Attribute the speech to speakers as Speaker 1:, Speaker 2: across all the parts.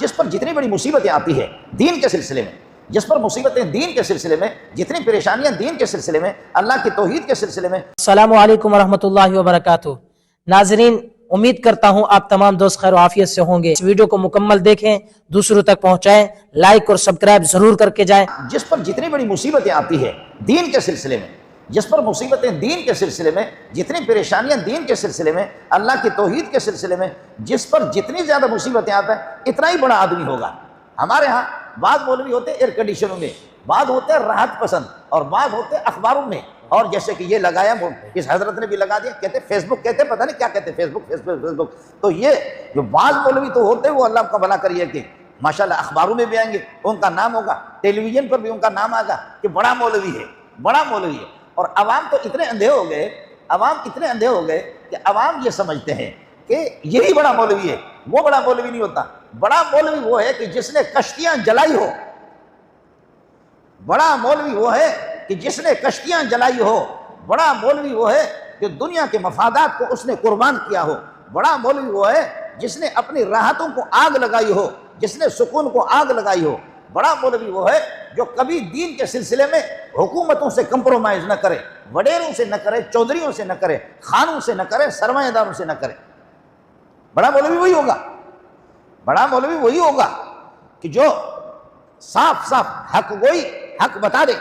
Speaker 1: جس پر جتنی بڑی مصیبتیں آتی ہیں دین کے سلسلے میں، جس پر مصیبتیں دین کے سلسلے میں، جتنی پریشانیاں دین کے سلسلے میں، اللہ کی توحید کے سلسلے میں۔
Speaker 2: السلام علیکم ورحمۃ اللہ وبرکاتہ۔ ناظرین، امید کرتا ہوں آپ تمام دوست خیر و عافیت سے ہوں گے۔ اس ویڈیو کو مکمل دیکھیں، دوسروں تک پہنچائیں، لائک اور سبسکرائب ضرور کر کے جائیں۔
Speaker 1: جس پر جتنی بڑی مصیبتیں آتی ہیں دین کے سلسلے میں، جس پر مصیبتیں دین کے سلسلے میں، جتنی پریشانیاں دین کے سلسلے میں، اللہ کی توحید کے سلسلے میں، جس پر جتنی زیادہ مصیبتیں آتا ہے اتنا ہی بڑا آدمی ہوگا۔ ہمارے ہاں بعض مولوی ہوتے ہیں ایئر کنڈیشنوں میں، بعض ہوتے ہیں راحت پسند، اور بعض ہوتے ہیں اخباروں میں، اور جیسے کہ یہ لگایا اس حضرت نے بھی لگا دیا، کہتے فیس بک، کہتے پتہ نہیں کیا کہتے، فیس بک۔ تو یہ جو بعض مولوی تو ہوتے ہیں وہ اللہ کا بھلا کریے کہ ماشاءاللہ اخباروں میں بھی آئیں گے، ان کا نام ہوگا، ٹیلی ویژن پر بھی ان کا نام آئے گا کہ بڑا مولوی ہے، بڑا مولوی ہے۔ اور عوام تو اتنے اندھے ہو گئے، عوام اتنے اندھے ہو گئے کہ عوام یہ سمجھتے ہیں کہ یہی بڑا مولوی ہے۔ وہ بڑا مولوی نہیں ہوتا، بڑا مولوی وہ ہے کہ جس نے کشتیاں جلائی ہو، بڑا مولوی وہ ہے کہ جس نے کشتیاں جلائی ہو، بڑا مولوی وہ ہے کہ دنیا کے مفادات کو اس نے قربان کیا ہو، بڑا مولوی وہ ہے جس نے اپنی راحتوں کو آگ لگائی ہو، جس نے سکون کو آگ لگائی ہو، بڑا مولوی وہ ہے جو کبھی دین کے سلسلے میں حکومتوں سے کمپرومائز نہ کرے، وڈیروں سے نہ کرے، چودھریوں سے نہ کرے، خانوں سے نہ کرے، سرمایہ داروں سے نہ کرے۔ بڑا مولوی وہی ہوگا، بڑا مولوی وہی ہوگا کہ جو صاف صاف حق گوئی، حق بتا دے،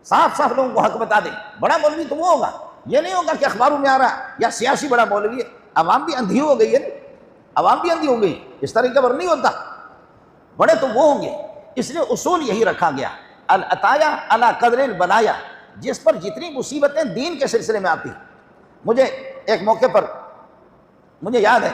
Speaker 1: صاف صاف لوگوں کو حق بتا دے۔ بڑا مولوی تو وہ ہوگا، یہ نہیں ہوگا کہ اخباروں میں آ رہا یا سیاسی بڑا مولوی ہے۔ عوام بھی اندھی ہو گئی ہے، عوام بھی اندھی ہو گئی، اس طریقے پر نہیں ہوتا۔ بڑے تو وہ ہوں گے، اس لیے اصول یہی رکھا گیا، العطایا علی قدر البلایا، جس پر جتنی مصیبتیں دین کے سلسلے میں آتی۔ مجھے ایک موقع پر مجھے یاد ہے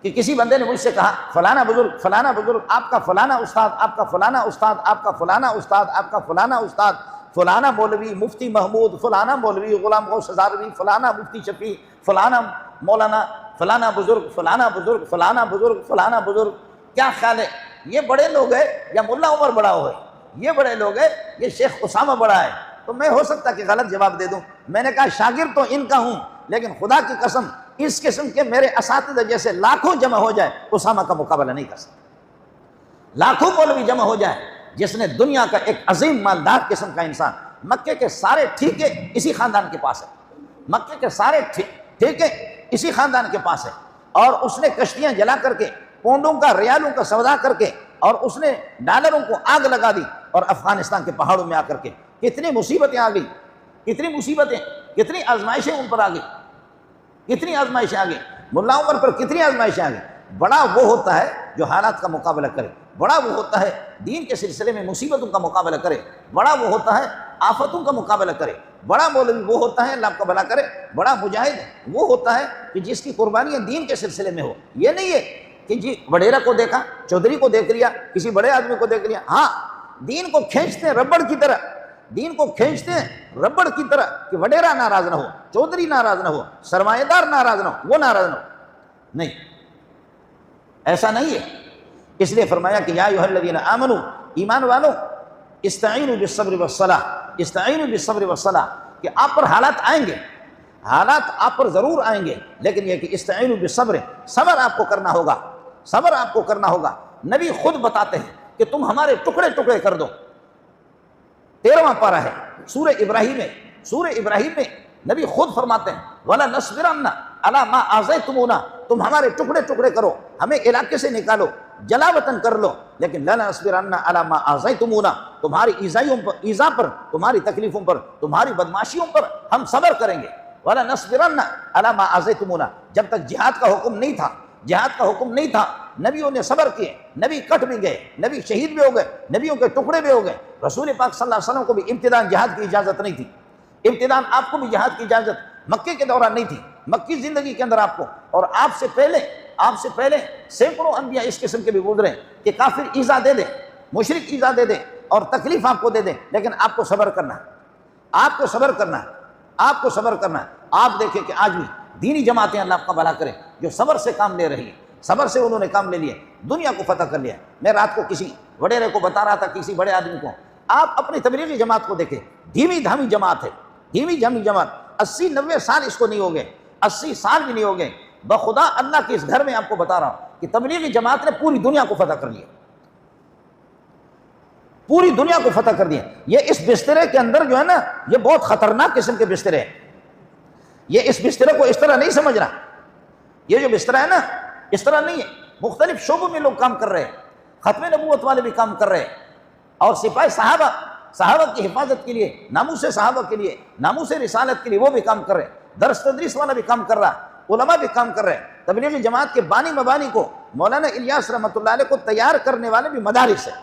Speaker 1: کہ کسی بندے نے مجھ سے کہا فلانا بزرگ آپ کا فلانا استاد، آپ کا فلانا استاد، آپ کا فلانا استاد، آپ کا فلانا استاد، فلانا مولوی مفتی محمود، فلانا مولوی غلام غوث ہزاروی، فلانا مفتی شفیع، فلانا مولانا، فلانا بزرگ، فلانا بزرگ، فلانا بزرگ، فلانا بزرگ۔ کیا خیال ہے یہ بڑے لوگ ہیں یا ملا عمر بڑا ہو ہے؟ یہ بڑے لوگ ہیں، یہ شیخ اسامہ بڑا ہے؟ تو میں ہو سکتا کہ غلط جواب دے دوں۔ میں نے کہا شاگرد تو ان کا ہوں، لیکن خدا کی قسم اس قسم کے میرے اساتذہ جیسے لاکھوں جمع ہو جائے اسامہ کا مقابلہ نہیں کر سکتا۔ لاکھوں مولوی جمع ہو جائے، جس نے دنیا کا ایک عظیم مالدار قسم کا انسان، مکے کے سارے ٹھیکے اسی خاندان کے پاس ہے، مکے کے سارے ٹھیکے اسی خاندان کے پاس ہے، اور اس نے کشتیاں جلا کر کے، پونڈوں کا، ریالوں کا سودا کر کے، اور اس نے ڈالروں کو آگ لگا دی، اور افغانستان کے پہاڑوں میں آ کر کے کتنی مصیبتیں آ گئی، کتنی مصیبتیں، کتنی آزمائشیں ان پر آ گئی، کتنی آزمائشیں آ گئی، ملا عمر پر کتنی آزمائشیں آ گئی۔ بڑا وہ ہوتا ہے جو حالات کا مقابلہ کرے، بڑا وہ ہوتا ہے دین کے سلسلے میں مصیبتوں کا مقابلہ کرے، بڑا وہ ہوتا ہے آفتوں کا مقابلہ کرے۔ بڑا مولوی وہ ہوتا ہے، اللہ کا بھلا کرے، بڑا مجاہد وہ ہوتا ہے کہ جس کی قربانیاں دین کے سلسلے میں ہو۔ یہ نہیں ہے کہ جی وڈیرا کو دیکھا، چودھری کو دیکھ لیا، کسی بڑے آدمی کو دیکھ لیا، ہاں دین کو کھینچتے ہیں ربڑ کی طرح، دین کو کھینچتے ہیں ربڑ کی طرح کہ وڈیرا ناراض نہ ہو، چودھری ناراض نہ ہو، سرمایہ دار ناراض نہ ہو، وہ ناراض نہ ہو۔ نہیں، ایسا نہیں ہے۔ اس لیے فرمایا کہ یا ایھا الذین آمنوا، ایمان والو، استعینوا بالصبر والصلاۃ، استعینوا بالصبر والصلاۃ، کہ آپ پر حالات آئیں گے، حالات آپ پر ضرور آئیں گے، لیکن یہ کہ استعینوا بالصبر، صبر آپ کو کرنا ہوگا، صبر آپ کو کرنا ہوگا۔ نبی خود بتاتے ہیں کہ تم ہمارے ٹکڑے ٹکڑے کر دو۔ 13واں پارہ ہے سورہ ابراہیم میں، سورہ ابراہیم میں نبی خود فرماتے ہیں وَلَنَصْبِرَنَّ عَلَىٰ مَا آذَيْتُمُونَا، تم ہمارے ٹکڑے ٹکڑے کرو، ہمیں علاقے سے نکالو، جلا وطن کر لو، لیکن لَنَصْبِرَنَّ عَلَىٰ مَا آذَيْتُمُونَا، تمہاری ایذا پر، تمہاری تکلیفوں پر، تمہاری بدماشیوں پر ہم صبر کریں گے۔ وَلَنَصْبِرَنَّ عَلَىٰ مَا آذَيْتُمُونَا، جب تک جہاد کا حکم نہیں تھا، جہاد کا حکم نہیں تھا، نبیوں نے صبر کیے، نبی کٹ بھی گئے، نبی شہید بھی ہو گئے، نبیوں کے ٹکڑے بھی ہو گئے۔ رسول پاک صلی اللہ علیہ وسلم کو بھی ابتداءً جہاد کی اجازت نہیں تھی، ابتداءً آپ کو بھی جہاد کی اجازت مکے کے دوران نہیں تھی، مکی زندگی کے اندر آپ کو، اور آپ سے پہلے سینکڑوں انبیاء اس قسم کے بھی گزرے کہ کافر ایذا دے دے، مشرک ایذا دے دے اور تکلیف آپ کو دے دے، لیکن آپ کو صبر کرنا ہے، آپ کو صبر کرنا ہے، آپ کو صبر کرنا ہے۔ آپ دیکھیں کہ آج بھی دینی جماعتیں، اللہ آپ کا بھلا کرے، جو صبر سے کام لے رہی ہیں، صبر سے انہوں نے کام لے لیا، دنیا کو فتح کر لیا۔ میں رات کو کسی وڈیرے کو بتا رہا تھا، کسی بڑے آدمی کو، آپ اپنی تبلیغی جماعت کو دیکھیں، دھیمی دھامی جماعت ہے، دھیمی دھامی جماعت، 80-90 سال اس کو نہیں ہو گئے، 80 سال بھی نہیں ہو گئے، بخدا اللہ کے اس گھر میں آپ کو بتا رہا ہوں کہ تبلیغی جماعت نے پوری دنیا کو فتح کر لیا، پوری دنیا کو فتح کر دیا۔ یہ اس بسترے کے اندر جو ہے نا، یہ بہت خطرناک قسم کے بسترے ہیں۔ یہ اس بسترے کو اس طرح نہیں سمجھنا، یہ جو بستر ہے نا اس طرح نہیں ہے۔ مختلف شعبوں میں لوگ کام کر رہے ہیں، ختم نبوت والے بھی کام کر رہے ہیں، اور سپاہی صحابہ کی حفاظت کے لیے، ناموس صحابہ کے لیے، ناموس رسالت کے لیے وہ بھی کام کر رہے ہیں، درس تدریس والا بھی کام کر رہا ہے، علماء بھی کام کر رہے ہیں۔ تبلیغی جماعت کے بانی مبانی کو، مولانا الیاس رحمۃ اللہ علیہ کو تیار کرنے والے بھی مدارس ہیں۔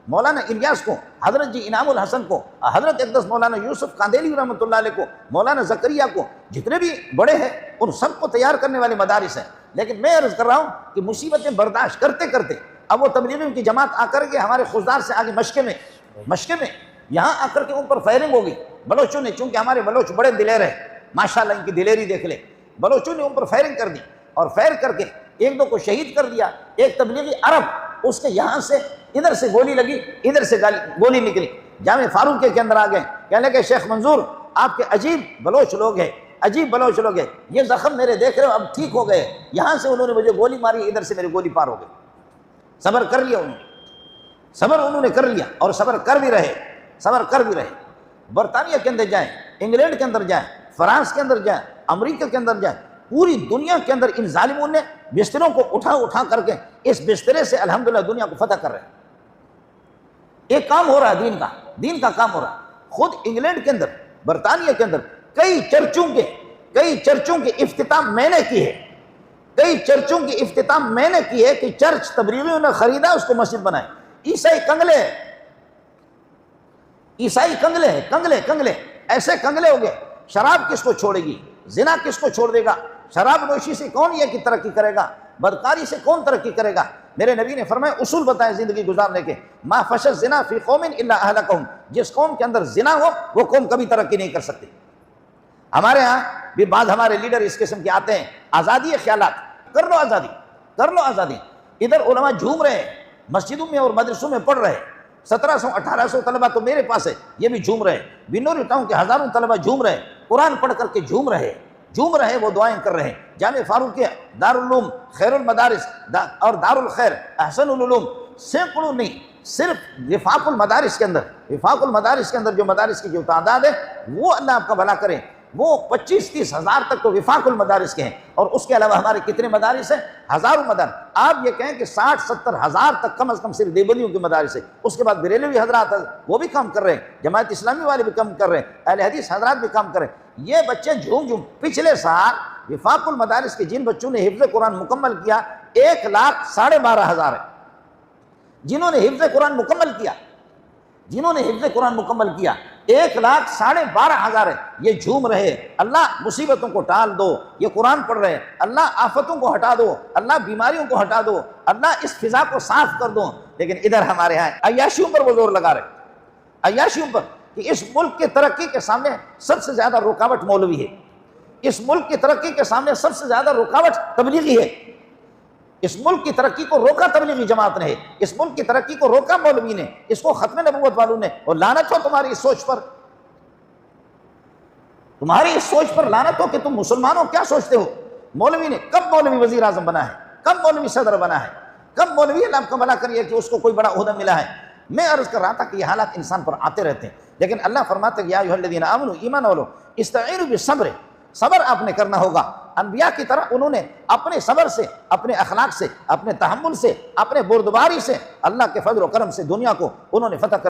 Speaker 1: مولانا الیاس کو، حضرت جی انعام الحسن کو، حضرت اقدس مولانا یوسف قادیلی رحمۃ اللہ علیہ کو، مولانا زکریا کو، جتنے بھی بڑے ہیں ان سب کو تیار کرنے والے مدارس ہیں۔ لیکن میں عرض کر رہا ہوں کہ مصیبتیں برداشت کرتے کرتے اب وہ تبلیغیوں کی جماعت آ کر کے ہمارے خضدار سے آگے مشقے میں یہاں آ کر کے ان پر فائرنگ ہوگی۔ بلوچوں نے، چونکہ ہمارے بلوچ بڑے دلیر ہیں، ماشاءاللہ ان کی دلیری دیکھ لے، بلوچوں نے ان پر فائرنگ کر دی، اور فائر کر کے ایک دو کو شہید کر دیا۔ ایک تبلیغی عرب، اس کے یہاں سے ادھر سے گولی لگی، ادھر سے گولی نکلی، جامع فاروقیہ کے اندر آ گئے، کہنے لگے شیخ منظور آپ کے عجیب بلوچ لوگ ہیں، عجیب بلوچ لوگ ہیں، یہ زخم میرے دیکھ رہے ہو اب ٹھیک ہو گئے، یہاں سے انہوں نے مجھے گولی ماری، ادھر سے میری گولی پار ہو گئی۔ صبر کر لیا صبر انہوں نے کر لیا، اور صبر کر بھی رہے۔ برطانیہ کے اندر جائیں، انگلینڈ کے اندر جائیں، فرانس کے اندر جائیں، امریکہ کے اندر جائیں، پوری دنیا کے اندر ان ظالموں نے بستروں کو اٹھا کر کے اس بسترے سے الحمدللہ دنیا کو فتح کر رہے ہیں۔ ایک کام ہو رہا ہے دین کا کام ہو رہا ہے۔ خود انگلینڈ کے اندر، برطانیہ کے اندر کئی چرچوں کے افتتاح میں نے کی ہے، کہ چرچ تبلیغیوں نے خریدا، اس کو مسجد بنائے۔ عیسائی کنگلے ایسے کنگلے ہو گئے۔ شراب کس کو چھوڑے گی؟ زنا کس کو چھوڑ دے گا؟ شراب نوشی سے کون یہ کی ترقی کرے گا؟ بدکاری سے کون ترقی کرے گا؟ میرے نبی نے فرمایا، اصول بتائے زندگی گزارنے کے، ما فشى الزنا فی قوم الا اهلكهم، جس قوم کے اندر زنا ہو وہ قوم کبھی ترقی نہیں کر سکتی۔ ہمارے ہاں بھی بعض ہمارے لیڈر اس قسم کے آتے ہیں، آزادی خیالات، کر لو آزادی۔ ادھر علماء جھوم رہے ہیں، مسجدوں میں اور مدرسوں میں پڑھ رہے ہیں، 1700-1800 طلبہ تو میرے پاس ہے، یہ بھی جھوم رہے ہیں۔ بنوری ٹاؤن کے ہزاروں طلبہ جھوم رہے ہیں، قرآن پڑھ کر کے جھوم رہے، وہ دعائیں کر رہے ہیں۔ جامع فاروقیہ، دارالعلوم، خیر المدارس اور دارالخیر، احسن العلوم، سینکڑوں نہیں، صرف وفاق المدارس کے اندر جو مدارس کی جو تعداد ہے، وہ اللہ آپ کا بھلا کرے، وہ 25-30 ہزار تک تو وفاق المدارس کے ہیں، اور اس کے علاوہ ہمارے کتنے مدارس ہیں؟ ہزاروں مدارس۔ آپ یہ کہیں کہ 60-70 ہزار تک کم از کم صرف دیوبندیوں کے مدارس ہیں۔ اس کے بعد بریلوی حضرات وہ بھی کام کر رہے ہیں، جماعت اسلامی والے بھی کام کر رہے ہیں، اہل حدیث حضرات بھی کام کر رہے ہیں۔ یہ بچے جھوم پچھلے سال وفاق المدارس کے جن بچوں نے حفظ قرآن مکمل کیا، 1,12,500 ہے، جنہوں نے حفظ قرآن مکمل کیا 1,12,500 ہے۔ یہ جھوم رہے، اللہ مصیبتوں کو ٹال دو، یہ قرآن پڑھ رہے، اللہ آفتوں کو ہٹا دو، اللہ بیماریوں کو ہٹا دو، اللہ اس فضا کو صاف کر دو۔ لیکن ادھر ہمارے یہاں عیاشیوں پر وہ زور لگا رہے، عیاشیوں پر، کہ اس ملک کی ترقی کے سامنے سب سے زیادہ رکاوٹ مولوی ہے، اس ملک کی ترقی کے سامنے سب سے زیادہ رکاوٹ تبلیغی ہے، اس ملک کی ترقی کو روکا تبلیغی جماعت نے، اس ملک کی ترقی کو روکا مولوی نے، اس کو ختم نبوت والوں نے۔ اور لعنت ہو تمہاری اس سوچ پر، لعنت ہو کہ تم مسلمانوں کیا سوچتے ہو؟ مولوی نے کب مولوی وزیر اعظم بنا ہے؟ کب مولوی صدر بنا ہے؟ کب مولوی اللہ کا بھلا کریے کہ اس کو کوئی بڑا عہدہ ملا ہے؟ میں عرض کر رہا تھا کہ یہ حالات انسان پر آتے رہتے ہیں، لیکن اللہ فرماتے ہیں یا ایھا الذین آمنوا، ایمان والو، استعینوا بالصبر، صبر آپ نے کرنا ہوگا۔ انبیاء کی طرح انہوں نے اپنے صبر سے، اپنے اخلاق سے، اپنے تحمل سے، اپنے بردباری سے، اللہ کے فضل و کرم سے دنیا کو انہوں نے فتح کر